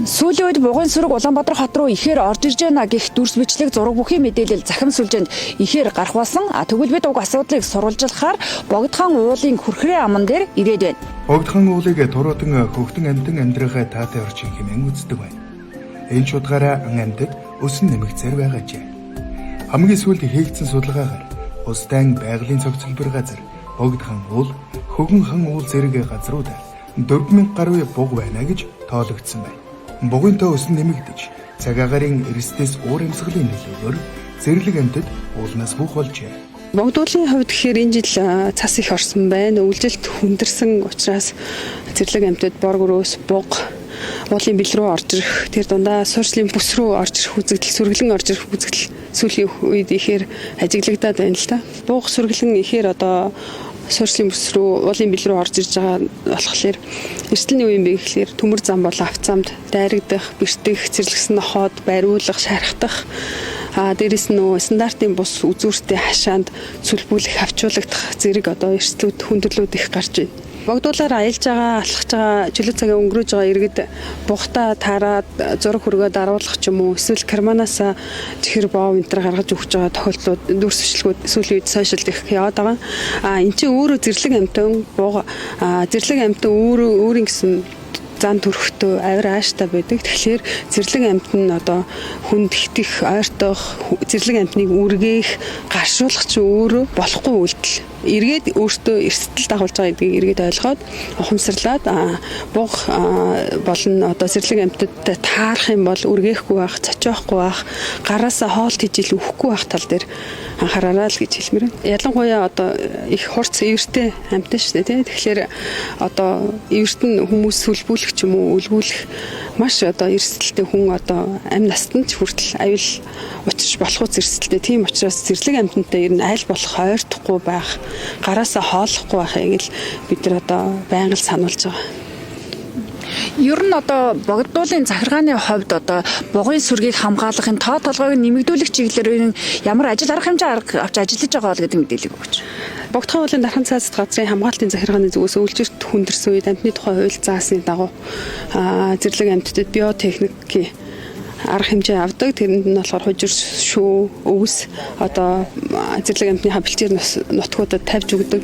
Сүүлийн үед бугын сүрэг Улаанбаатар хот руу ихээр орж ирж байна гэх дүрс бичлэг зураг бүхий мэдээлэл захим сүлжээнд ихээр гарах болсон. Тэгвэл бид уг асуудлыг сурвалжлахаар Богдхан уулын хүрхрээ аман дээр ирээд байна. Богдхан уулыг туруудан хөвгтөн амьтан амьдрахаа таатай орчин хэмээн үздэг байна. Энэ чудгаараа ан амьтад өсөн нэмэгцээр байгаажээ. Хамгийн сүүлд хийгдсэн судалгаагаар Устайн байгалийн цогцлбор газар Богдхан уул, Хөгөн хан уул зэрэг газруудаар 4000 гаруй буг байна гэж тоологдсон байна. Бугынтай өсөн нэмэгдэж, цагаагарын эрсдээс уур амьсгалын нөлөөгөөр зэрлэг амьтад уулнаас бүх болжээ. Богдуулын хувьд гэхээр энэ жил цас их орсон байна. Үйлжилт хүндэрсэн учраас зэрлэг амьтад бор гөрөөс буг уулын бил рүү орж ирэх, тэр дундаа суурьшлийн бүс рүү орж ирэх үзэгдэл, сүргэлэн орж ирэх үзэгдэл сүүлийн үед ихээр ажиглагдаад байна л да. Буг сүргэлэн ихээр одоо суурьшлийн бүс рүү уулын бил рүү орж ирж байгаа болохоор эрсдэлний үе юм бэ гэхээр төмөр зам бол авцамд дайрагдах, бэртэх, цэрлэгсэн нохоод, бариулах, шархтах дээрэс нь стандартын бус үзүүртэй хашаанд сүлбүүлэх, авчуулагдах зэрэг одоо эрсдлүүд, хүндрэлүүд их гарч байна. Богдуулаар аялж байгаа, алхаж байгаа, чөлөө цагаа өнгөрөөж байгаа иргэд бугтаа таарад зураг хүргээд аруулах ч юм уу, эсвэл карманаас чихэр боо энтер гаргаж өгч байгаа тохиолдлууд дүрс бичлэгүүд сүүлийн үед сошиалд их яваад байгаа. Энд чинь өөрөө зэрлэг амьтан буг зэрлэг амьтан өөрийн гэсэн зан төрхтөө авир ааштай байдаг. Тэгэхээр зэрлэг амьтан нь одоо хүнд ихтэх, ойртох, зэрлэг амьтныг үргээх, гаршуулах ч өөрөө болохгүй үйлдэл. Эргээд өөртөө эрсдэл дагуулж байгаа гэдгийг эргээд ойлгоод ухамсарлаад буг болон одоо зэрлэг амьтадтай таарах юм бол үргээхгүй байх, цочоохгүй байх, гараасаа хоолт хийж ил өхгүй байх тал дээр анхаараа л гэж хэлмээр байна. Ялангуяа одоо их хурц эвэртэй амьтан шүү дээ, тийм. Тэгэхээр одоо эвэрт нь хүмүүс сүлбүүлэх ч юм уу, үлгүүлэх маш одоо эрсдэлтэй хүн одоо амь настанд ч хүртэл аюул учирч болох эрсдэлтэй. Тийм учраас зэрлэг амьтантай ер нь аль болох ойртохгүй байх, гараасаа хооллохгүй байхыг л бид нар одоо байнга л сануулж байгаа. Ер нь одоо Богдуулын захиргааны хувьд одоо бугын сүргийг хамгаалахын тоо толгойг нэмэгдүүлэх чиглэлээр ямар ажил арга хэмжээ авч ажиллаж байгаа гэдэг мэдээлэл өгөөч. Богдхан уулын дархан цаазд газрын хамгаалтын захиргааны зүгээс үйлчилт хүндэрсэн үед амьтны тухай хууль заасны дагуу зэрлэг амьтдад биотехникийн арга хэмжээ авдаг. Тэрэнд нь болохоор хужир шүү, өвс одоо зэрлэг амьтны бэлчээр нутгуудад тавьж өгдөг.